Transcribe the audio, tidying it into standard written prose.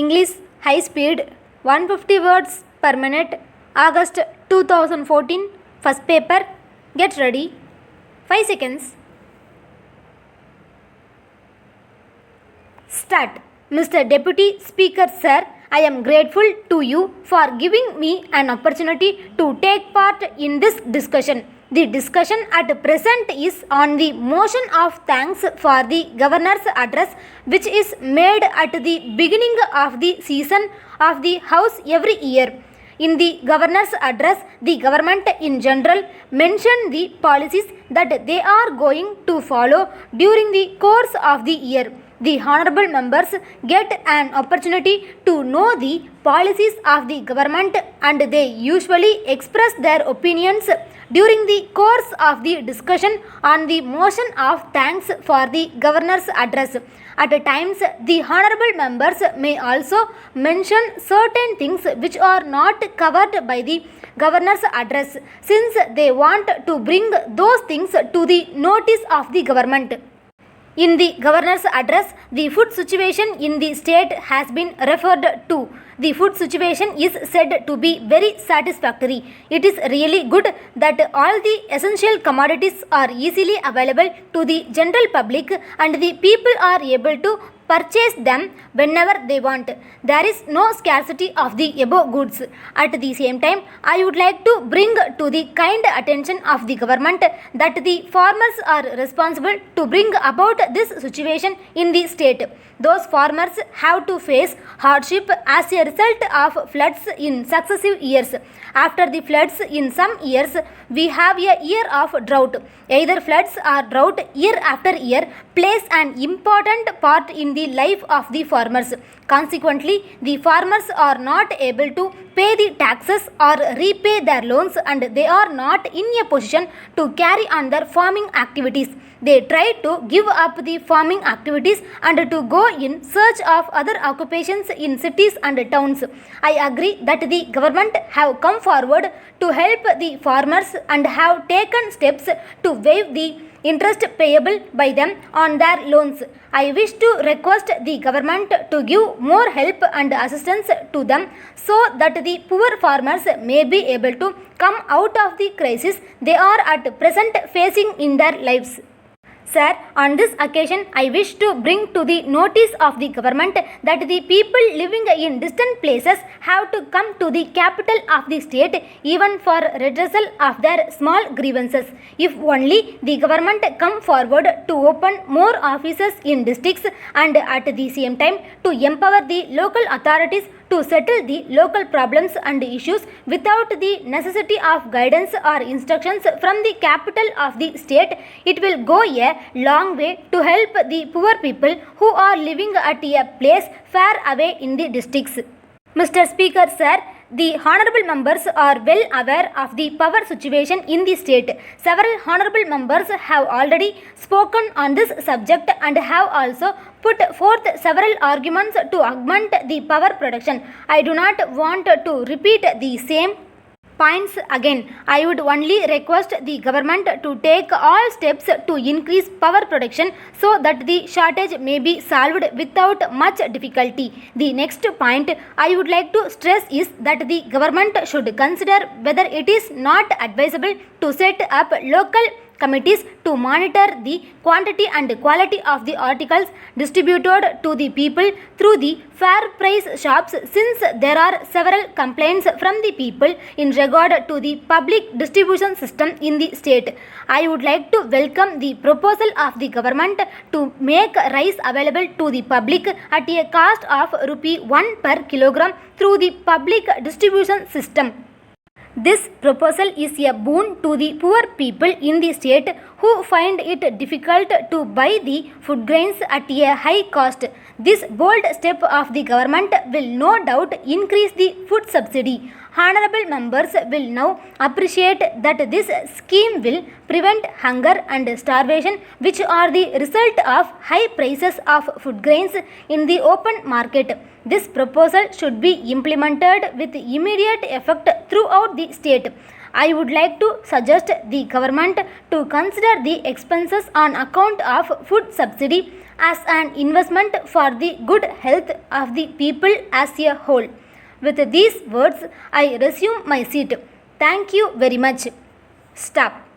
English High Speed 150 words per minute, August 2014. First paper. Get ready. 5 seconds. Start. Mr. Deputy Speaker Sir, I am grateful to you for giving me an opportunity to take part in this discussion. The discussion at present is on the motion of thanks for the Governor's address, which is made at the beginning of the season of the House every year. In the Governor's address, the government in general mentioned the policies that they are going to follow during the course of the year. The honorable members get an opportunity to know the policies of the government, and they usually express their opinions during the course of the discussion on the motion of thanks for the Governor's address. At times, the honorable members may also mention certain things which are not covered by the Governor's address, since they want to bring those things to the notice of the government. In the Governor's address, the food situation in the state has been referred to. The food situation is said to be very satisfactory. It is really good that all the essential commodities are easily available to the general public and the people are able to purchase them whenever they want. There is no scarcity of the above goods. At the same time, I would like to bring to the kind attention of the government that the farmers are responsible to bring about this situation in the state. Those farmers have to face hardship as a result of floods in successive years. After the floods in some years, we have a year of drought. Either floods or drought year after year plays an important part in the life of the farmers. Consequently, the farmers are not able to pay the taxes or repay their loans, and they are not in a position to carry on their farming activities. They try to give up the farming activities and to go in search of other occupations in cities and towns. I agree that the government have come forward to help the farmers and have taken steps to waive the interest payable by them on their loans. I wish to request the government to give more help and assistance to them so that the poor farmers may be able to come out of the crisis they are at present facing in their lives. Sir, on this occasion, I wish to bring to the notice of the government that the people living in distant places have to come to the capital of the state even for redressal of their small grievances. If only the government come forward to open more offices in districts and at the same time to empower the local authorities to settle the local problems and issues without the necessity of guidance or instructions from the capital of the state, it will go a long way to help the poor people who are living at a place far away in the districts. Mr. Speaker, Sir, the honorable members are well aware of the power situation in the state. Several honorable members have already spoken on this subject and have also put forth several arguments to augment the power production. I do not want to repeat the same points again. I would only request the government to take all steps to increase power production so that the shortage may be solved without much difficulty. The next point I would like to stress is that the government should consider whether it is not advisable to set up local committees to monitor the quantity and quality of the articles distributed to the people through the fair price shops, since there are several complaints from the people in regard to the public distribution system in the state. I would like to welcome the proposal of the government to make rice available to the public at a cost of ₹1 per kilogram through the public distribution system. This proposal is a boon to the poor people in the state who find it difficult to buy the food grains at a high cost. This bold step of the government will no doubt increase the food subsidy. Honorable members will now appreciate that this scheme will prevent hunger and starvation, which are the result of high prices of food grains in the open market. This proposal should be implemented with immediate effect throughout the state. I would like to suggest the government to consider the expenses on account of food subsidy as an investment for the good health of the people as a whole. With these words, I resume my seat. Thank you very much. Stop.